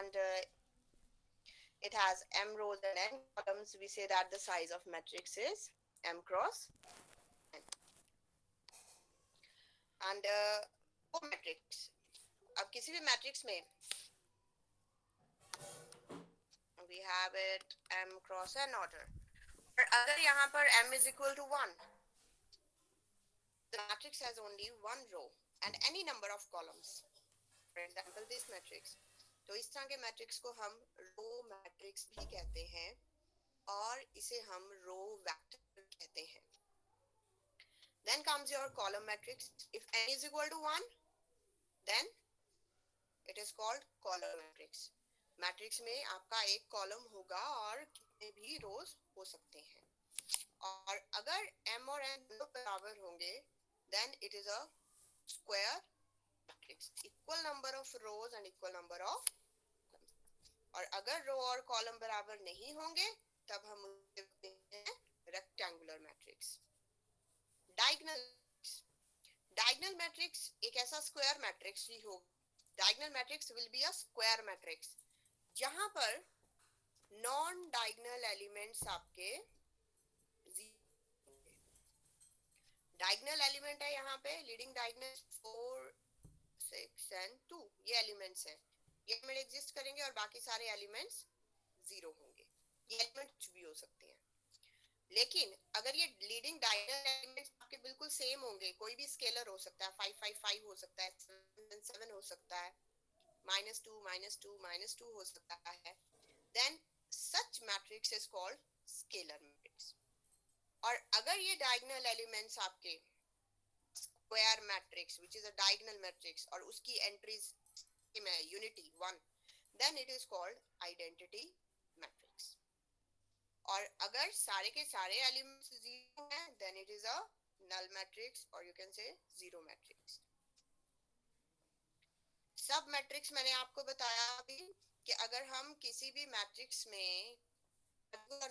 and it has m rows and n columns, we say that the size of matrix is m cross n. And वो matrix, अब किसी भी matrix में we have it m cross n order, और अगर यहाँ पर m is equal to 1, the matrix has only one row and any number of columns. For example, this matrix. तो इस तरह के मैट्रिक्स को हम रो मैट्रिक्स भी कहते हैं और इसे हम रो वेक्टर कहते हैं. Then comes your column matrix. If n is equal to 1, then it is called column matrix. Matrix में आपका एक कॉलम होगा और कितने भी रोज हो सकते हैं. और अगर m और n दोनों बराबर होंगे, then it is a square matrix. Equal number of rows and equal number of columns. और अगर रो और कॉलम बराबर नहीं होंगे, तब हम उसे कहते हैं रेक्टेंगुलर मैट्रिक्स. डायगोनल मैट्रिक्स एक ऐसा स्क्वायर मैट्रिक्स ही होगा. Diagonal matrix will be a square matrix जहां पर नॉन डायगोनल एलिमेंट्स आपके डायगोनल एलिमेंट है. यहाँ पे लीडिंग डायगोनल 4, 6 and 2 ये एलिमेंट्स हैं. ये एलिमेंट एग्जिस्ट करेंगे और बाकी सारे एलिमेंट्स जीरो होंगे. ये एलिमेंट कुछ भी हो सकते हैं. लेकिन अगर ये लीडिंग डायगोनल एलिमेंट्स आपके बिल्कुल सेम होंगे, कोई भी स्केलर हो सकता है, 5 5 5 हो सकता है, 7 7 हो सकता है, -2 -2 -2 हो सकता है, then such matrix is called scalar matrix. और अगर ये डायगोनल एलिमेंट्स आपके square matrix which is a diagonal matrix और उसकी एंट्रीज में unity 1, then it is called identity matrix. और अगर सारे के सारे एलिमेंट्स जीरो हैं, then it is a null matrix or you can say zero matrix. सब मैट्रिक्स मैंने आपको बताया अभी कि अगर हम किसी भी मैट्रिक्स में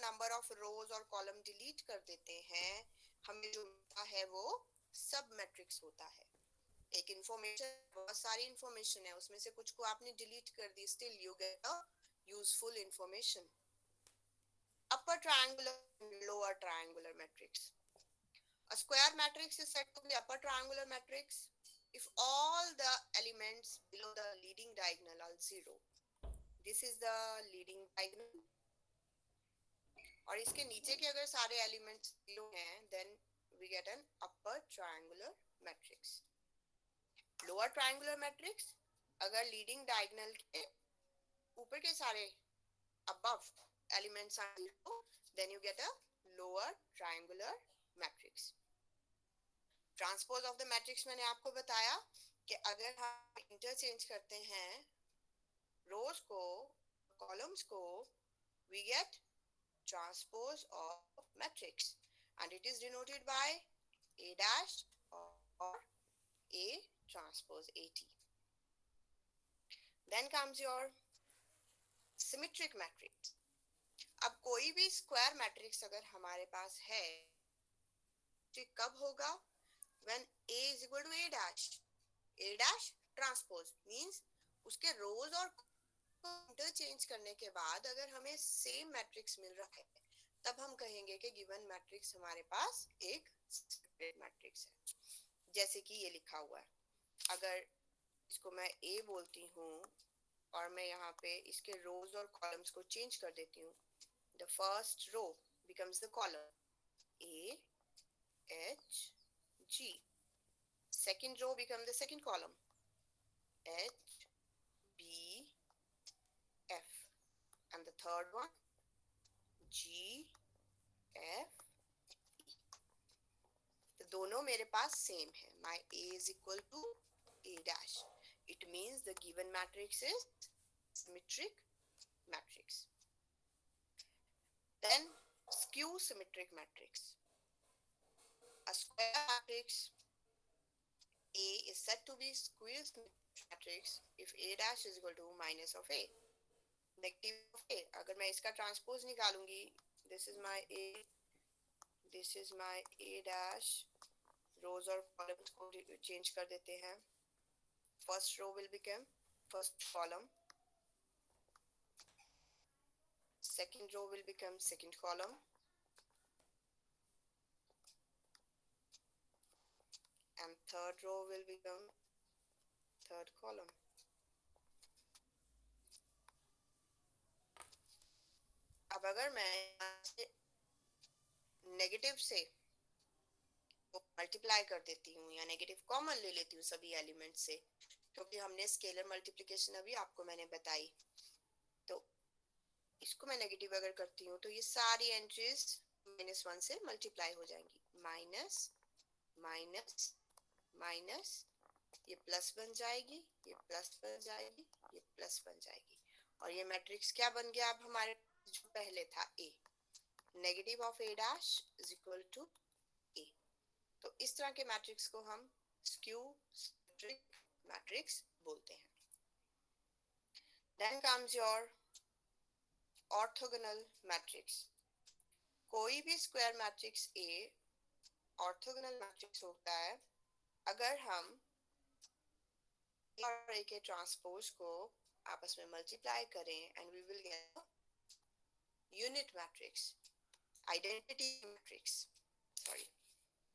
नंबर ऑफ रोज और कॉलम डिलीट कर देते हैं, हमें जो मिलता है वो सब मैट्रिक्स होता है. एक इंफॉर्मेशन, बहुत सारी इंफॉर्मेशन है, उसमें से कुछ को आपने डिलीट कर दी, still you get a useful information. Upper triangular, lower triangular matrix. A square matrix is said to be upper triangular matrix if all the elements below the leading diagonal are zero. This is the leading diagonal. और इसके नीचे के अगर सारे elements zero हैं, then we get an upper triangular matrix. Lower triangular matrix, अगर leading diagonal के ऊपर के सारे above elements are zero, then you get a lower triangular matrix. Transpose of the matrix मैंने आपको बताया कि अगर हम इंटरचेंज करते हैं रोज को, कॉलम्स को, we get transpose of matrix and it is denoted by A dash or A transpose AT. Then comes your symmetric matrix. अब कोई भी स्क्वायर मैट्रिक्स अगर हमारे पास है, तो कब होगा? When A is equal to A dash. A dash transpose means उसके रोज और इंटरचेंज करने के बाद अगर हमें सेम मैट्रिक्स मिल रहा है, तब हम कहेंगे कि गिवन मैट्रिक्स हमारे पास एक सिमेट्रिक मैट्रिक्स है. जैसे कि ये लिखा हुआ है, अगर इसको मैं A बोलती हूँ और मैं यहाँ पे इसके रोज और कॉलम्स को चेंज कर देती हूँ, the first row becomes the column A H G. Second row become the second column H B F and the third one G F E. तो दोनों मेरे पास सेम है. My A is equal to A dash. It means the given matrix is symmetric matrix. Then skew symmetric matrix. A square matrix A is said to be skew symmetric matrix if A dash is equal to minus of A, negative of A. अगर मैं इसका transpose निकालूंगी, this is my A, this is my A dash, rows और columns को change कर देते हैं. First row will become first column second row will become second column, and third row will become third column. अब अगर मैं negative से multiply कर देती हूँ या नेगेटिव कॉमन ले लेती हूँ सभी एलिमेंट से, क्योंकि हमने स्केलर मल्टीप्लिकेशन अभी आपको मैंने बताई, तो इसको मैं नेगेटिव अगर करती हूँ तो ये सारी एंट्रीज -1 से मल्टीप्लाई हो जाएंगी। माइनस माइनस माइनस, ये प्लस बन जाएगी, ये प्लस बन जाएगी, ये प्लस बन जाएगी, और ये मैट्रिक्स क्या बन गया अब हमारे जो पहले था A, negative of A dash is equal to A. तो इस तरह के मैट्रिक्स को हम स्क्यू सिमेट्रिक मैट्रिक्स बोलते हैं। Then comes your orthogonal matrix. कोई भी square matrix A orthogonal matrix होता है अगर हम ए और ए के ट्रांसपोज को आपस में मल्टीप्लाई करें, and we will get unit matrix, identity matrix, sorry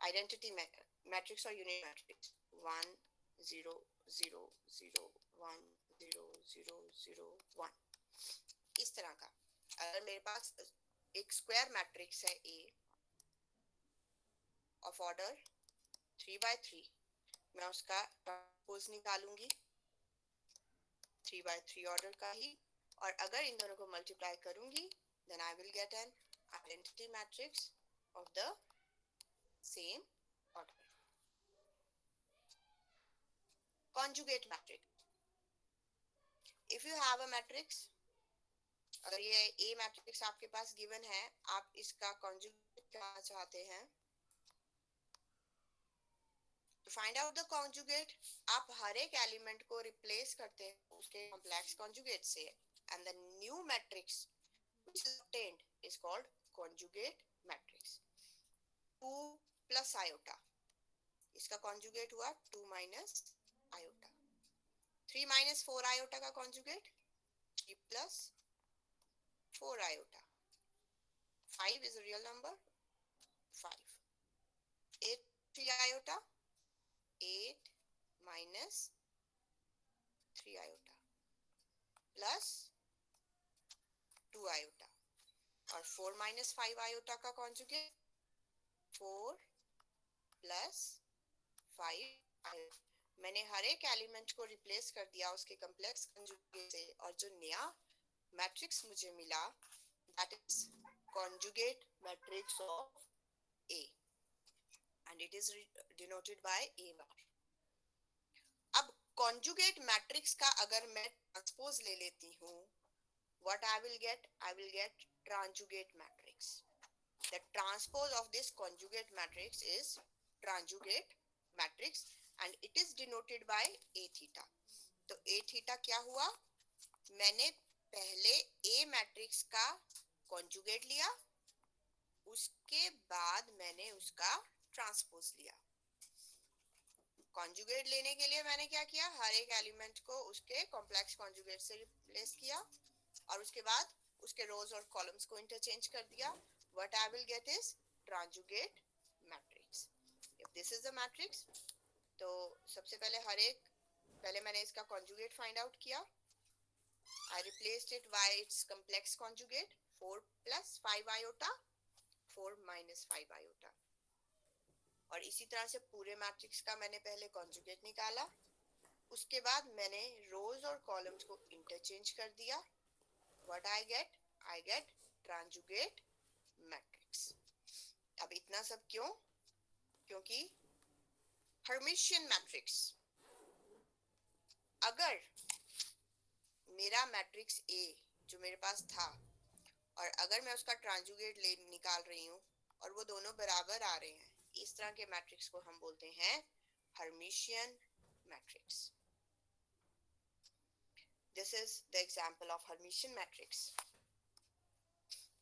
identity matrix और यूनिट मैट्रिक्स 1 0 0 0 1 0 0 0 1, इस तरह का। अगर मेरे पास एक स्क्वायर मैट्रिक्स है ए ऑफ ऑर्डर 3/3, मैं उसका ट्रांसपोज निकालूंगी 3/3 ऑर्डर का ही, और अगर इन दोनों को मल्टीप्लाई करूंगी then I will get an identity matrix of the same order. Conjugate matrix. If you have a matrix, अगर ये A मैट्रिक्स आपके पास गिवन है, आप इसका कॉन्जुगेट करना चाहते हैं, to find out the conjugate, आप हर एक एलिमेंट को रिप्लेस करते हैं उसके कॉम्प्लेक्स कॉन्जुगेट से, and the new matrix which is obtained is called conjugate matrix. 2 plus iota, इसका कॉन्जुगेट हुआ 2 minus iota. 3 minus 4 iota का conjugate 3 plus 4 iota. 5 is a real number, 5. 8 3 iota, 8 minus 3 iota plus 2 iota, और 4 minus 5 iota का conjugate 4 plus 5 iota. मैंने हर एक element को replace कर दिया उसके कॉम्प्लेक्स कॉन्जुगेट से, और जो नया मैट्रिक्स मुझे मिला that is conjugate matrix of A, and it is denoted by A bar. अब conjugate matrix का अगर मैं ट्रांसपोज ले लेती हूँ, what I will get conjugate matrix. The transpose of this conjugate matrix is conjugate matrix, and it is denoted by A theta. तो A theta क्या हुआ, मैंने पहले A मैट्रिक्स का कॉन्जुगेट लिया, उसके बाद मैंने उसका ट्रांसपोज लिया। कॉन्जुगेट लेने के लिए मैंने क्या किया, हर एक एलिमेंट को उसके कॉम्प्लेक्स कॉन्जुगेट से रिप्लेस किया, और उसके बाद उसके रोज और कॉलम्स को इंटरचेंज कर दिया। What I will gate is ट्रांजुगेट matrix. If this is the matrix, तो सबसे पहले मैंने इसका कॉन्जुगेट फाइंड आउट किया। I replaced it by its complex conjugate 4 plus 5 iota, 4 minus 5 iota, और इसी तरह से पूरे मैट्रिक्स का मैंने पहले कॉन्जुगेट निकाला, उसके बाद मैंने रोज और कॉलम्स को इंटरचेंज कर दिया। What I get ट्रांजुगेट matrix. अब इतना सब क्यों, क्योंकि हर्मिशियन मैट्रिक्स, अगर मेरा मैट्रिक्स ए जो मेरे पास था, और अगर मैं उसका ट्रांजुगेट ले निकाल रही हूँ और वो दोनों बराबर आ रहे हैं, इस तरह के मैट्रिक्स को हम बोलते हैं Hermitian matrix. This is the example of Hermitian matrix.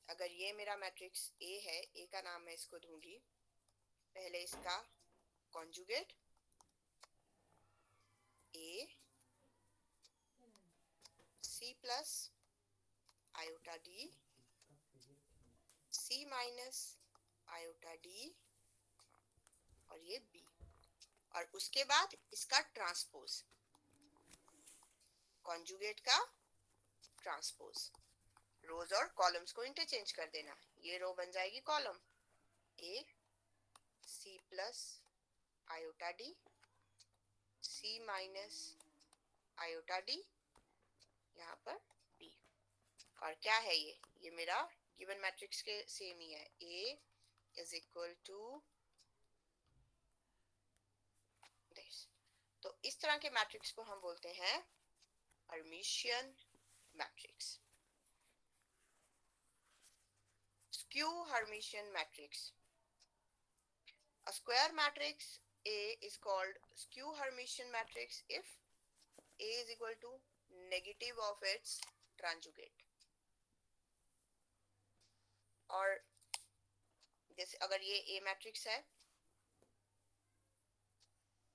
अगर ये मेरा मैट्रिक्स ए है, ए का नाम मैं इसको दूंगी, पहले इसका कॉन्जुगेट ए C plus iota D C minus iota D और ये B, और उसके बाद इसका ट्रांसपोज, कॉन्जुगेट का ट्रांसपोज, रोज और कॉलम्स को इंटरचेंज कर देना। ये रो बन जाएगी column A C plus iota D, C minus iota D, यहाँ पर B। और क्या है ये मेरा गिवन मैट्रिक्स के सेम ही है, A is equal to this. तो इस तरह के मैट्रिक्स को हम बोलते हैं Hermitian matrix, skew Hermitian matrix. A square matrix A is called skew Hermitian matrix if A is equal to negative of its conjugate. और जैसे अगर ये A matrix है,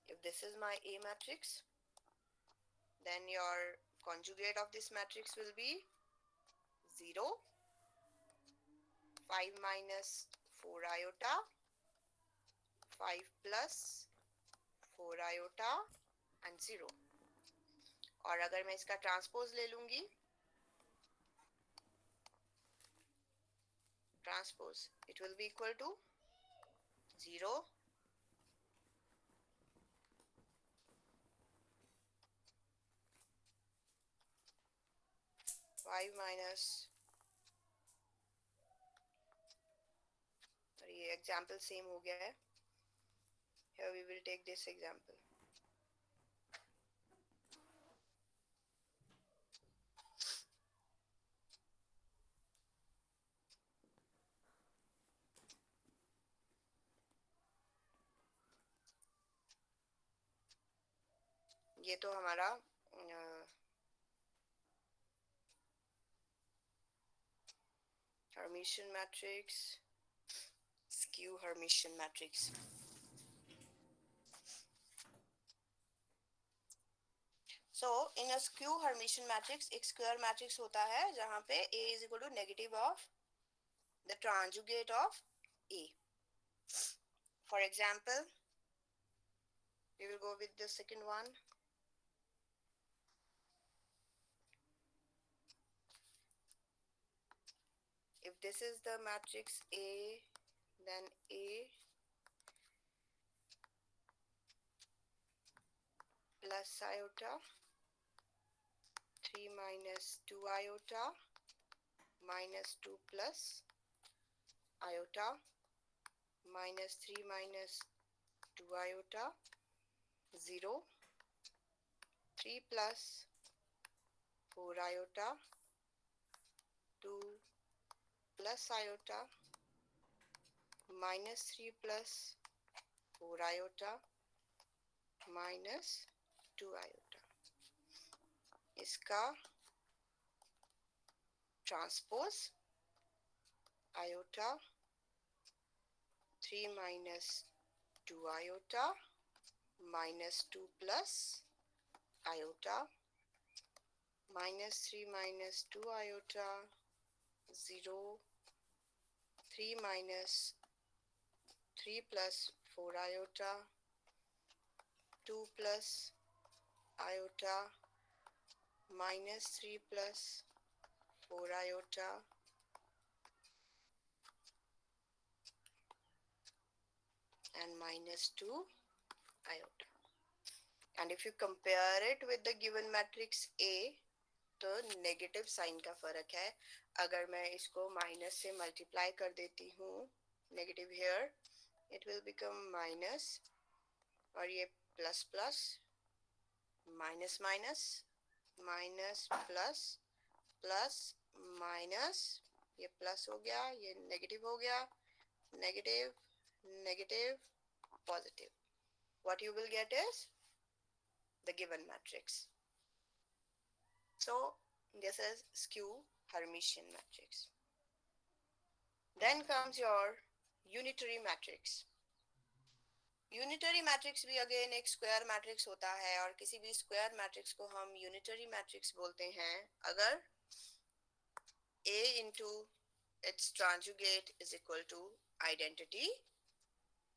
if this is my A matrix, then your conjugate of this matrix will be 0, 5 minus 4 iota, 5 plus 4 iota and 0. और अगर मैं इसका transpose ले लूंगी, transpose, it will be equal to 0, 5 minus, और ये एग्जाम्पल सेम हो गया है। Here we will take this example. ये तो हमारा Hermitian matrix, skew Hermitian matrix. So in a skew Hermitian matrix, एक square matrix होता है जहाँ पे A is equal to negative of the conjugate of A. For example, we will go with the second one. If this is the matrix A, then A plus iota, 3 minus 2 iota, minus 2 plus iota, minus 3 minus 2 iota, 0, 3 plus 4 iota, 2 plus iota, minus 3 plus 4 iota, minus 2 iota. इसका transpose iota, 3 minus 2 iota, minus 2 plus iota, minus 3 minus 2 iota, 0, 3 minus 3 plus 4 iota, 2 plus iota, minus 3 plus 4 iota, and minus 2 iota. And if you compare it with the given matrix A, तो negative sign का फर्क है। अगर मैं इसको minus से multiply कर देती हूँ, negative here, it will become minus, और ये plus plus, minus minus, minus plus, plus minus, ये प्लस हो गया, ये नेगेटिव हो गया, negative negative positive. What you will get is the given matrix. So this is skew Hermitian matrix. Then comes your unitary matrix. Unitary matrix भी again एक square matrix होता है, और किसी भी स्क्वायर मैट्रिक्स को हम यूनिटरी मैट्रिक्स बोलते हैं अगर A into its conjugate is equal to identity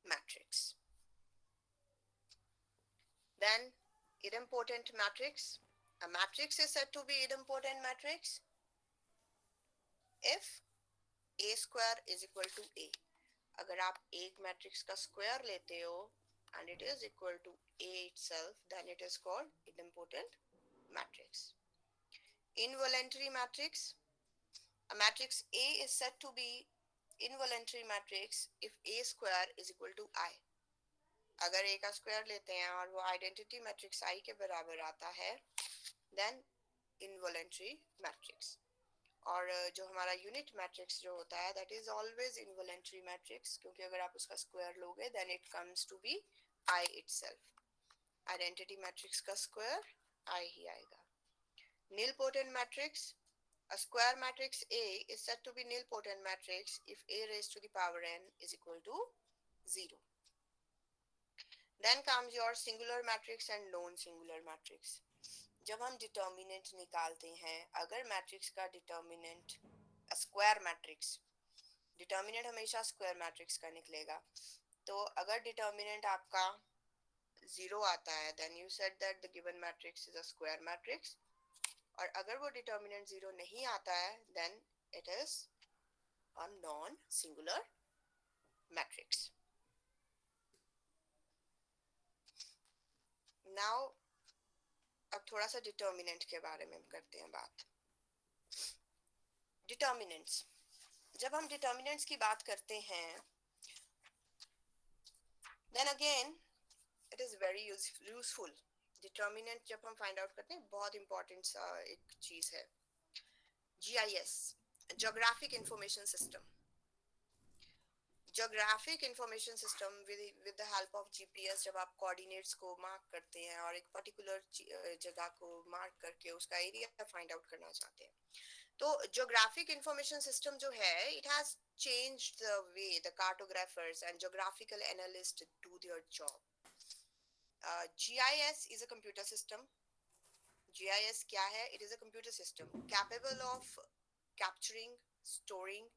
matrix. Then idempotent matrix. A matrix is said to be idempotent matrix if a square is equal to a. अगर आप एक matrix का square लेते हो and it is equal to a itself, then it is called idempotent matrix. Involuntary matrix. A matrix A is said to be involuntary matrix if a square is equal to I. अगर a का square लेते हैं और वो identity matrix I के बराबर आता है, then involuntary matrix. और जो हमारा यूनिट मैट्रिक्स जो होता है that is always involuntary matrix, क्योंकि अगर आप उसका स्क्वायर लोगे then it comes to be I itself. Identity matrix का स्क्वायर आई ही आएगा। nilpotent matrix. A square matrix A is said to be nilpotent matrix if A raised to the power n is equal to 0. Then comes your singular matrix and non-singular matrix. जब हम determinant निकालते हैं, अगर matrix का determinant square matrix, determinant हमेशा square matrix का निकलेगा, तो अगर डिटर्मिनेंट आपका 0 आता है then you said that the given matrix is a square matrix, और अगर वो डिटर्मिनेंट 0 नहीं आता है then it is a non singular matrix. Now अब थोड़ा सा डिटर्मिनेंट के बारे में करते हैं बात। डिटर्मिनेंट्स, जब हम डिटर्मिनेंट्स की बात करते हैं then again it is very useful. Determinant जब हम फाइंड आउट करते हैं बहुत इंपॉर्टेंट एक चीज है GIS, geographic information system. Geographic information system with the help of GPS, जब आप कोऑर्डिनेट्स को मार्क करते हैं और एक पर्टिकुलर जगह को मार्क करके उसका एरिया फाइंड आउट करना चाहते हैं, तो ज्योग्राफिक इंफॉर्मेशन सिस्टम जो है it has changed the way the cartographers and geographical analysts do their job. GIS is a computer system. GIS क्या है? It is a computer system capable of capturing, storing,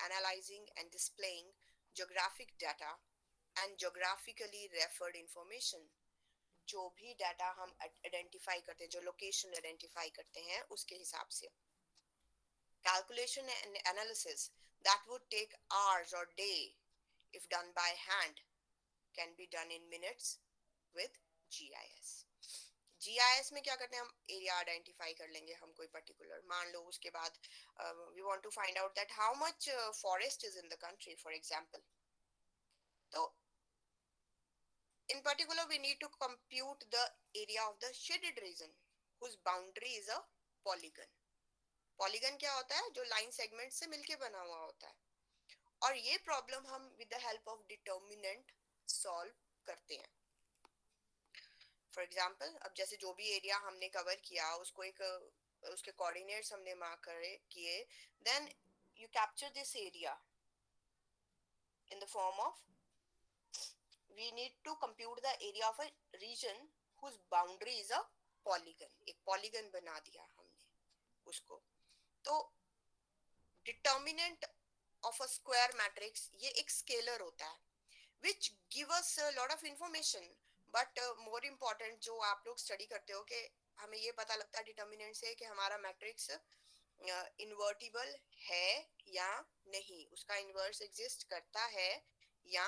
analyzing and displaying geographic data and geographically referred information. जो भी data हम identify करते हैं, जो location identify करते हैं उसके हिसाब से calculation and analysis that would take hours or day if done by hand can be done in minutes with GIS. GIS में क्या करते हैं, हम एरिया आइडेंटिफाई कर लेंगे, हम कोई पर्टिकुलर मान लो, उसके बाद we want to find out that how much forest is in the country for example, तो in particular we need to compute the area of the shaded region whose boundary is a polygon. Polygon क्या होता है? जो line segment से मिलके बना हुआ होता है, और ये प्रॉब्लम हम with the help of determinant solve करते हैं। फॉर एग्जांपल, अब जैसे जो भी एरिया हमने कवर किया उसको एक उसके कोऑर्डिनेट्स हमने मार्क किए, then you capture this area in the form of, we need to compute the area of a region whose boundary is a polygon. एक पॉलीगन बना दिया हमने उसको, तो determinant of a square matrix ये एक स्केलर होता है which give us a lot of information, but more important जो आप लोग स्टडी करते हो कि हमें ये पता लगता है डिटर्मिनेंट से कि हमारा मैट्रिक्स इन्वर्टिबल है या नहीं, उसका इन्वर्स एग्जिस्ट करता है या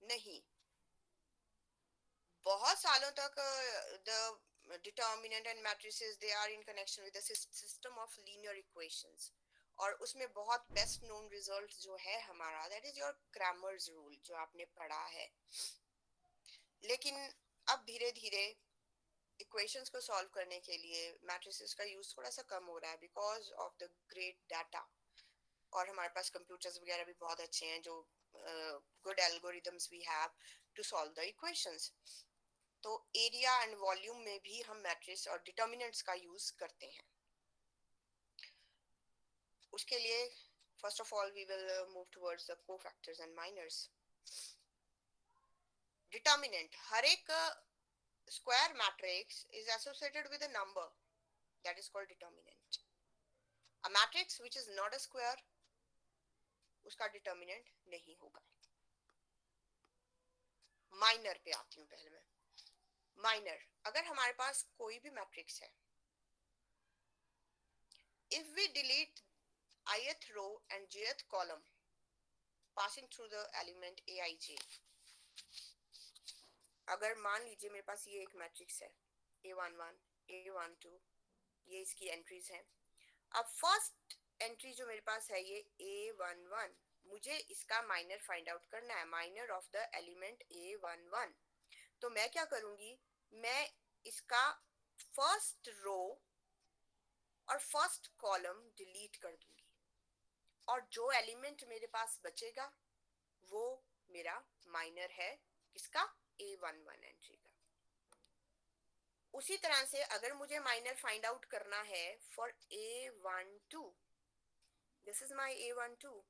नहीं। बहुत सालों तक the determinant and matrices they are in connection with the system of linear equations, और उसमें बहुत बेस्ट नोन रिजल्ट जो है हमारा that is your Cramer's rule जो आपने पढ़ा है। लेकिन अब धीरे धीरे इक्वेशंस को सॉल्व करने के लिए मैट्रिसेस का यूज थोड़ा सा कम हो रहा है because of the great data, और हमारे पास कंप्यूटर्स वगैरह भी बहुत अच्छे हैं जो good algorithms we have to solve the equations. तो एरिया एंड वॉल्यूम में भी हम मैट्रिक्स और डिटर्मिनेंट्स का यूज करते हैं। उसके लिए first of all we will move towards the cofactors and minors. Determinant, हर एक square matrix is associated with a number that is called determinant. A matrix which is not a square उसका determinant नहीं होगा। Minor पे आती हूँ पहले मैं। Minor, अगर हमारे पास कोई भी मैट्रिक्स है, if we delete ith row and jth column passing through the element aij, अगर मान लीजिए मेरे पास ये एक मैट्रिक्स है a11 a12, ये इसकी एंट्रीज हैं। अब फर्स्ट एंट्री जो मेरे पास है ये a11, मुझे इसका माइनर फाइंड आउट करना है, minor of the element a11। तो मैं क्या करूंगी, मैं इसका फर्स्ट रो और फर्स्ट कॉलम डिलीट कर दूंगी, और जो एलिमेंट मेरे पास बचेगा वो मेरा माइनर है, किसका, a11 एंट्री का। उसी तरह से अगर मुझे माइनर फाइंड आउट करना है for a12, this is my a12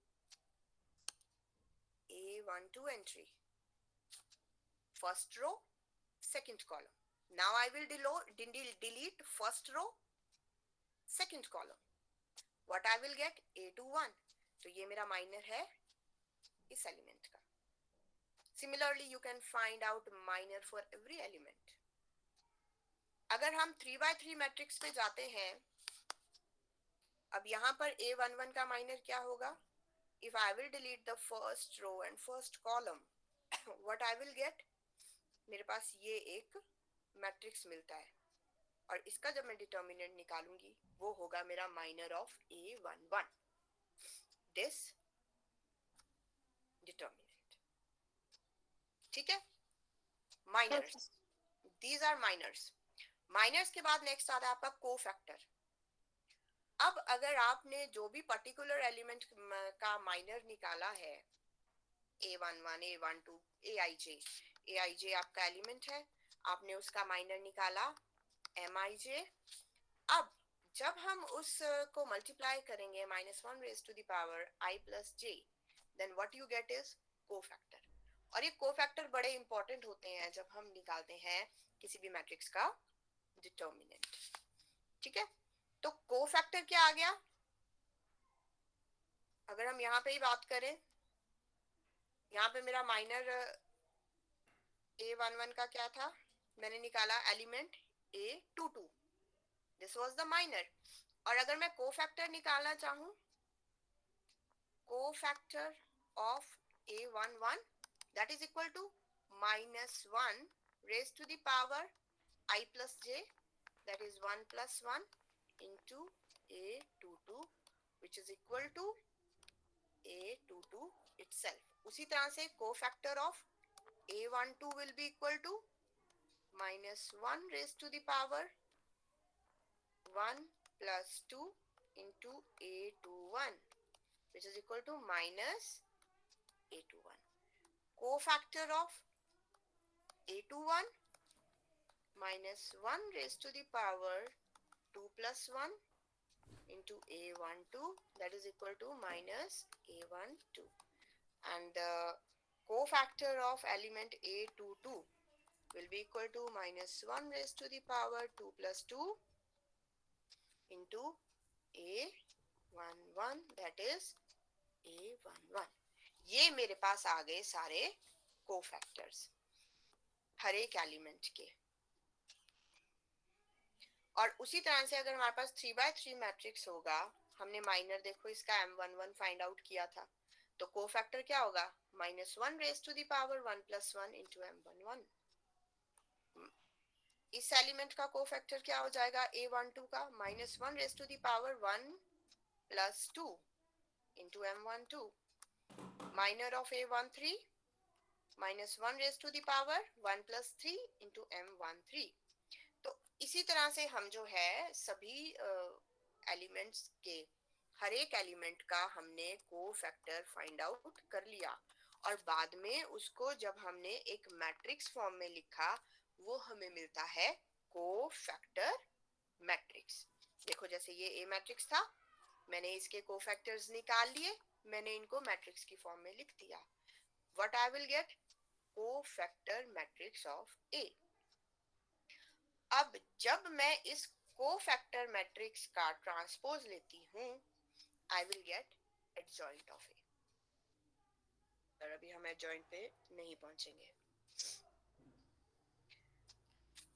entry, first row second column, now I will delete first row second column, what I will get, a21। तो ये मेरा माइनर है इस एलिमेंट का। Similarly you can find out minor for every element। अगर हम 3x3 matrix पे जाते हैं, अब यहाँ पर a11 का माइनर क्या होगा, if I will delete the first row and first column, what I will get, मेरे पास ये एक मैट्रिक्स मिलता है, और इसका जब मैं डिटर्मिनेंट निकालूंगी वो होगा मेरा minor of a11, this determinant. ठीक है, minors, these are minors. Minors के बाद नेक्स्ट आता है आपका कोफैक्टर। अब अगर आपने जो भी पर्टिकुलर एलिमेंट का माइनर निकाला है, a11 a12 aij आपका एलिमेंट है, आपने उसका माइनर निकाला mij। अब जब हम उसको मल्टीप्लाई करेंगे -1 raised to the power I plus j, then what you get is cofactor. और ये कोफैक्टर बड़े इंपॉर्टेंट होते हैं जब हम निकालते हैं किसी भी मैट्रिक्स का डिटर्मिनेंट। ठीक है, तो कोफैक्टर क्या आ गया, अगर हम यहाँ पे ही बात करें, यहाँ पे मेरा माइनर a11 का क्या था, मैंने निकाला element a22, this was the minor. और अगर मैं कोफैक्टर निकालना चाहूँ, cofactor of a11, that is equal to -1 raised to the power I plus j, that is 1 plus 1 into a22, which is equal to a22 itself। उसी तरह से cofactor of a12 will be equal to -1 raised to the power 1 plus 2 into a21, which is equal to minus a21। Cofactor of a21 -1 raised to the power 2 plus 1 into a12, that is equal to minus a12, and the cofactor of element a22 will be equal to -1 raised to the power 2 plus 2 into a11, that is a11। ये मेरे पास आ गए सारे cofactors हर एक element के। और उसी तरह से अगर हमारे पास 3x3 मैट्रिक्स होगा, हमने माइनर देखो इसका m11 फाइंड आउट किया था, तो कोफैक्टर क्या होगा, -1 raised to the power 1 plus 1 into m11। इस एलिमेंट का कोफैक्टर क्या हो जाएगा, a12 का -1 raised to the power 1 plus 2 into m12। Minor of a13 -1 raised to the power 1 plus 3 into m13। तो इसी तरह से हम जो है सभी एलिमेंट्स के हर एक एलिमेंट का हमने कोफैक्टर फाइंड आउट कर लिया, और बाद में उसको जब हमने एक मैट्रिक्स फॉर्म में लिखा वो हमें मिलता है कोफैक्टर मैट्रिक्स। देखो जैसे ये ए मैट्रिक्स था, मैंने इसके कोफैक्टर्स निकाल लिए, मैंने इनको मैट्रिक्स की फॉर्म में लिख दिया, what I will get, cofactor matrix of A. अब जब मैं इस कोफैक्टर मैट्रिक्स का ट्रांसपोज लेती हूँ, I will get adjoint of A. और अभी हम एडजॉइंट पे नहीं पहुंचेंगे।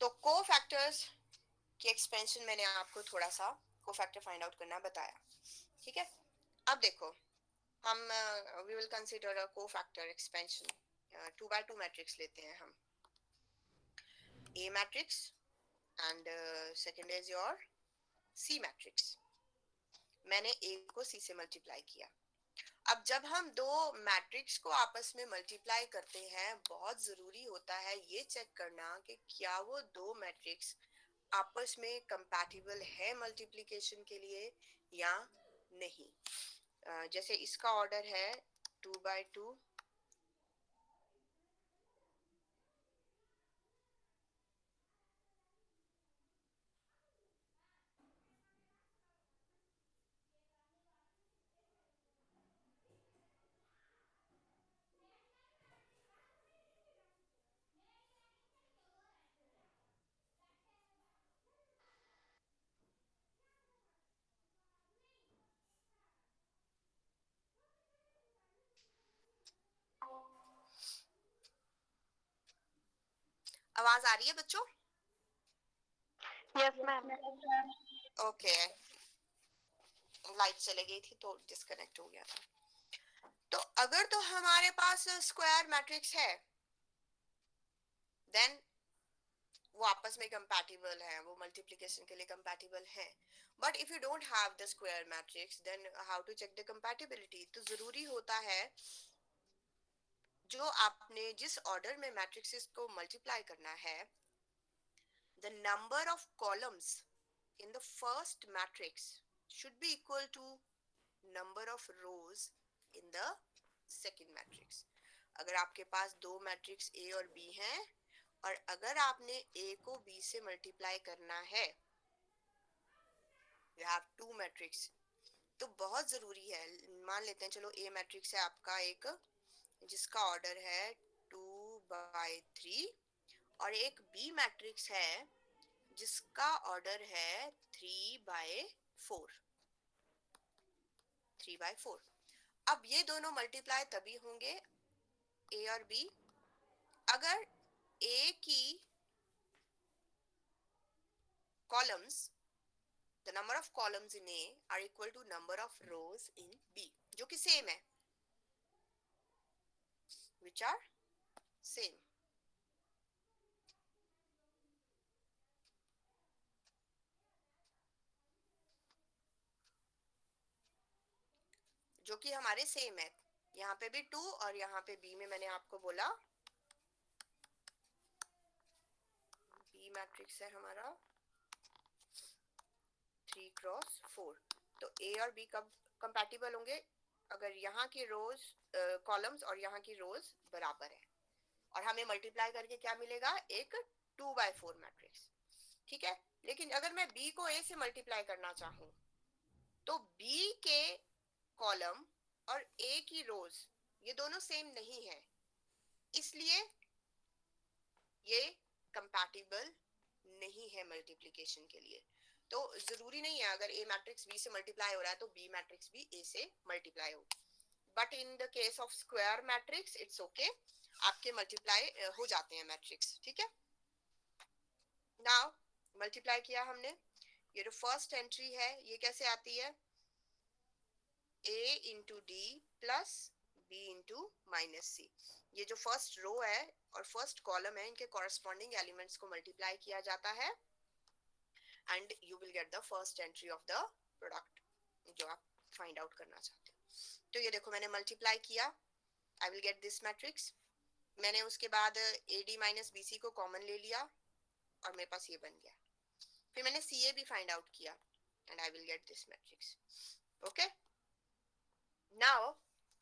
तो कोफैक्टर्स की एक्सपेंशन मैंने आपको थोड़ा सा कोफैक्टर फाइंड आउट करना बताया, ठीक है। अब देखो, हम we will consider a cofactor expansion. 2x2 matrix लेते हैं हम, A matrix and second is your C matrix. मैंने A को C से मल्टीप्लाई किया। अब जब हम दो मैट्रिक्स को आपस में मल्टीप्लाई करते हैं, बहुत जरूरी होता है ये चेक करना कि क्या वो दो मैट्रिक्स आपस में कंपैटिबल है मल्टीप्लिकेशन के लिए या नहीं। जैसे इसका ऑर्डर है 2x2, आवाज आ रही है बच्चों? Yes ma'am. ओके, लाइट चली गई थी तो डिस्कनेक्ट हो गया था। तो अगर तो हमारे पास स्क्वायर मैट्रिक्स है, देन वो आपस में कंपैटिबल है, वो मल्टीप्लिकेशन के लिए कंपैटिबल है। But if you don't have the square matrix, then how to check the compatibility? तो जरूरी होता है जो आपने जिस ऑर्डर में मैट्रिक्सेस को मल्टीप्लाई करना है, the number of columns in the first matrix should be equal to number of rows in the second matrix. अगर आपके पास दो मैट्रिक्स A और B हैं और अगर आपने A को B से मल्टीप्लाई करना है, you have two matrix, तो बहुत जरूरी है, मान लेते हैं चलो A मैट्रिक्स है आपका एक जिसका ऑर्डर है 2/3 और एक B मैट्रिक्स है जिसका ऑर्डर है 3/4। 3/4। अब ये दोनों मल्टीप्लाई तभी होंगे A और B अगर A की columns, the number of columns in A are equal to number of rows in B, जो कि सेम है, which are same। जो कि हमारे सेम है, यहाँ पे भी 2 और यहाँ पे B में मैंने आपको बोला B मैट्रिक्स है हमारा 3x4। तो A और B कब कंपैटिबल होंगे? अगर यहाँ की रोज कॉलम्स और यहाँ की रोज बराबर है और हमें मल्टीप्लाई करके क्या मिलेगा? एक 2/4 मैट्रिक्स, ठीक है। लेकिन अगर मैं B को A से मल्टीप्लाई करना चाहूँ तो B के कॉलम और A की रोज ये दोनों सेम नहीं है, इसलिए ये कंपैटिबल नहीं है मल्टीप्लिकेशन के लिए। तो जरूरी नहीं है अगर A मैट्रिक्स B से मल्टीप्लाई हो रहा है तो B मैट्रिक्स भी A से मल्टीप्लाई हो, but in the case of square matrix it's okay, आपके मल्टीप्लाई हो जाते हैं मैट्रिक्स, ठीक है। नाउ मल्टीप्लाई किया हमने, ये जो फर्स्ट एंट्री है ये कैसे आती है? A into D plus B into minus C. ये जो फर्स्ट रो है और फर्स्ट कॉलम है इनके कॉरेस्पॉन्डिंग एलिमेंट्स को मल्टीप्लाई किया जाता है and you will get the first entry of the product जो आप फाइंड आउट करना चाहते हो। तो ये देखो मैंने मल्टीप्लाई किया, आई विल गेट दिस मैट्रिक्स। मैंने उसके बाद AD माइनस BC को कॉमन ले लिया और मेरे पास ये बन गया। फिर मैंने CA भी फाइंड आउट किया and I will get this matrix, okay. Now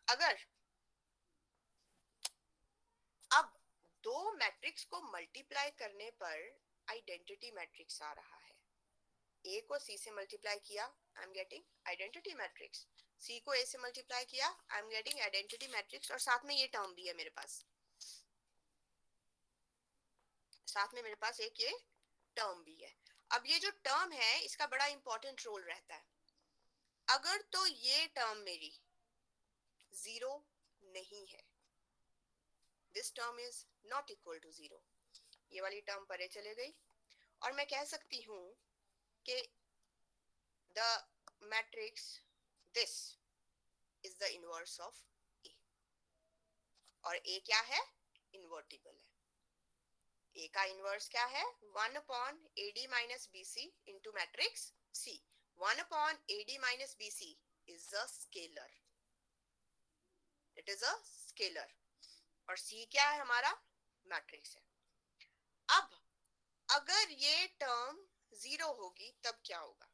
अगर अब दो मैट्रिक्स को मल्टीप्लाई करने पर आइडेंटिटी मैट्रिक्स आ रहा है, A को C से मल्टीप्लाई किया, I am getting identity matrix. C को A से मल्टीप्लाई किया, I am getting identity matrix, और साथ में ये टर्म भी है मेरे पास, साथ में मेरे पास एक ये टर्म भी है। अब ये जो टर्म है इसका बड़ा इंपॉर्टेंट रोल रहता है। अगर तो ये टर्म मेरी जीरो नहीं है this term is not equal to 0, ये वाली टर्म परे चले गई, और मैं कह सकती हूँ कि the matrix this is the inverse of A, और ए क्या है, इन्वर्टिबल है। ए का इनवर्स क्या है, 1 upon A D minus B C into matrix C. 1 upon A D minus B C is a scalar, it is a scalar, और C क्या है हमारा, मैट्रिक्स है। अब अगर ये टर्म 0 होगी तब क्या होगा,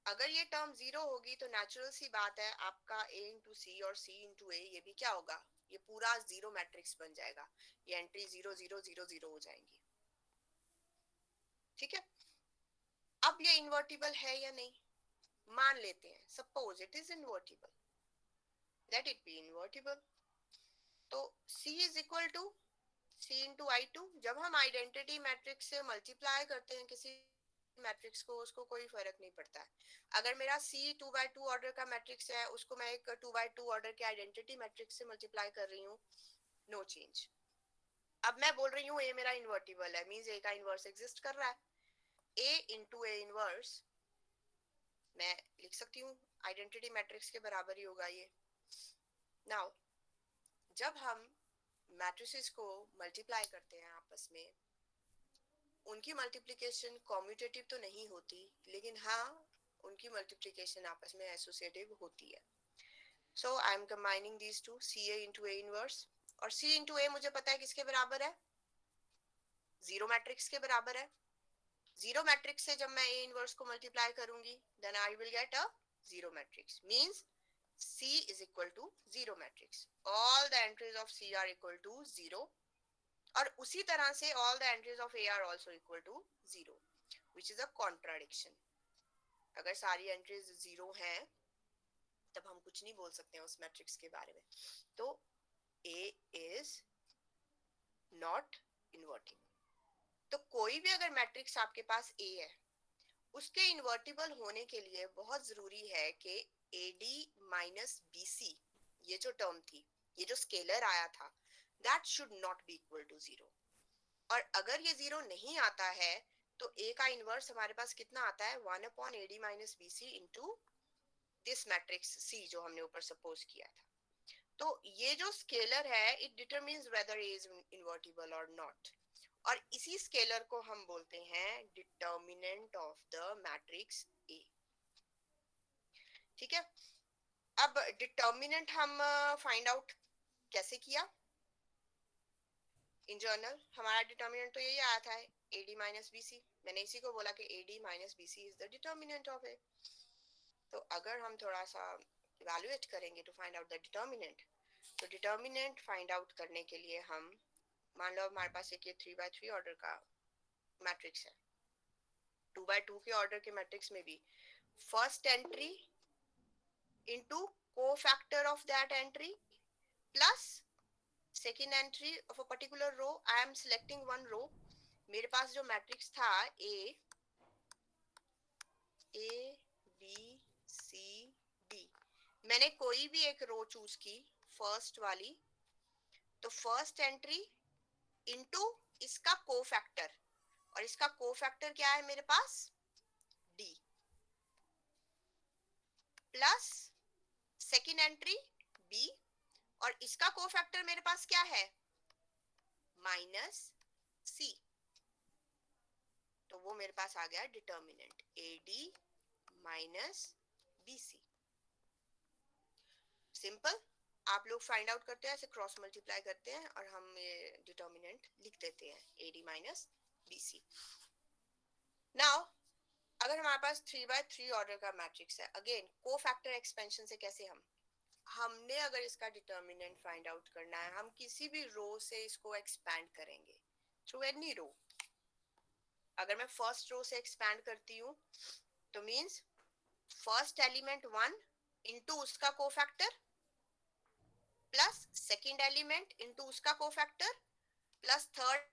अगर ये टर्म 0 होगी तो नेचुरल सी बात है आपका a इंटू सी और c इंटू ए ये भी क्या होगा, ये पूरा 0 मैट्रिक्स बन जाएगा, ये एंट्री 0 0 0 0 हो जाएंगी। ठीक है, अब ये इन्वर्टिबल है या नहीं, मान लेते हैं suppose it is invertible, let it be invertible. तो c is equal to c into I two, जब हम आइडेंटिटी मैट्रिक्स से मल्टीप्लाई करते हैं किसी मैट्रिक्स को, उसको कोई फर्क नहीं पड़ता है। अगर मेरा c 2x2 ऑर्डर का मैट्रिक्स है, उसको मैं एक 2x2 ऑर्डर के आइडेंटिटी मैट्रिक्स से मल्टीप्लाई कर रही हूँ, नो चेंज। अब मैं बोल रही हूँ a मेरा इन्वर्टिबल है, मींस a का इनवर्स एग्जिस्ट कर रहा है। a इंटू ए इनवर्स मैं लिख सकती हूँ आइडेंटिटी मैट्रिक्स के बराबर ही होगा ये। नाउ जब हम मैट्रिसेस को मल्टीप्लाई करते हैं आपस में, उनकी मल्टीप्लिकेशन कॉम्यूटेटिव तो नहीं होती, लेकिन हाँ उनकी मल्टीप्लिकेशन आपस में एसोसिएटिव होती है। So I am combining these two, C A into A inverse, और सी इंटू ए मुझे पता है किसके बराबर है, 0 मैट्रिक्स के बराबर है। 0 मैट्रिक्स से जब मैं ए इनवर्स को मल्टीप्लाई करूंगी then I will get a 0 matrix, means C is equal to 0 matrix. All the entries of C are equal to 0. और उसी तरह से all the entries of A are also equal to 0, which is a contradiction. अगर सारी entries 0 हैं तब हम कुछ नहीं बोल सकते हैं उस मैट्रिक्स के बारे में। तो A is not inverting. तो कोई भी अगर मैट्रिक्स आपके पास A है, उसके इन्वर्टिबल होने के लिए बहुत जरूरी है कि AD माइनस BC, ये जो टर्म थी, ये जो स्केलर आया था, that should not be equal to 0. और अगर ये 0 नहीं आता है तो A का इनवर्स हमारे पास कितना आता है, 1 upon AD minus BC into this matrix C जो हमने ऊपर सपोज किया था। तो ये जो स्केलर है it determines whether A is invertible or not, और इसी स्केलर को हम बोलते हैं determinant of the matrix A। ठीक है, अब डिटर्मिनेंट हम फाइंड आउट कैसे किया, इन जर्नल हमारा डिटर्मिनेंट तो यही आया था, AD माइनस BC। मैंने इसी को बोला कि AD minus BC is the determinant of A। तो अगर हम थोड़ा सा इवैल्यूएट करेंगे to find out the determinant, तो डिटर्मिनेंट फाइंड आउट करने के लिए हम मान लो हमारे पास एक ये 3x3 ऑर्डर का मैट्रिक्स है, 2x2 के ऑर्डर के मैट्रिक्स में भी first entry into cofactor of that entry plus second entry of a particular row, I am selecting one row. मेरे पास जो मैट्रिक्स था ए बी सी डी, मैंने कोई भी एक रो चूज की फर्स्ट वाली, तो फर्स्ट एंट्री इनटू इसका कोफैक्टर, और इसका कोफैक्टर क्या है मेरे पास, D, plus second entry B, और इसका कोफैक्टर मेरे पास क्या है, माइनस सी। तो वो मेरे पास आ गया determinant AD minus BC। Simple, आप लोग फाइंड आउट करते हैं ऐसे क्रॉस मल्टीप्लाई करते हैं और हम ये डिटर्मिनेंट लिख देते हैं AD माइनस BC। नाउ अगर हमारे पास 3x3 ऑर्डर का मैट्रिक्स है, अगेन कोफैक्टर एक्सपेंशन से कैसे हमने अगर इसका डिटर्मिनेंट फाइंड आउट करना है, हम किसी भी रो से इसको एक्सपैंड करेंगे थ्रू एनी रो। अगर मैं फर्स्ट रो से एक्सपैंड करती हूँ तो मींस फर्स्ट एलिमेंट 1 इनटू उसका cofactor plus second element into उसका कोफैक्टर प्लस थर्ड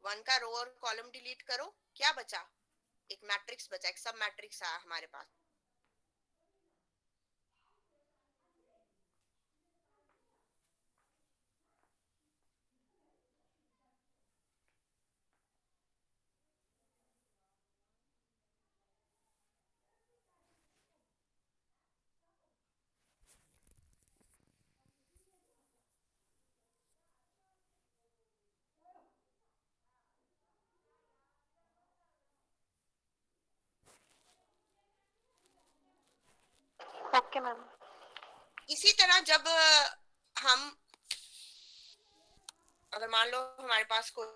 वन का रो और कॉलम डिलीट करो, क्या बचा? एक मैट्रिक्स बचा, एक सब मैट्रिक्स आया हमारे पास। Okay ma'am. इसी तरह जब हम, अगर मान लो हमारे पास कोई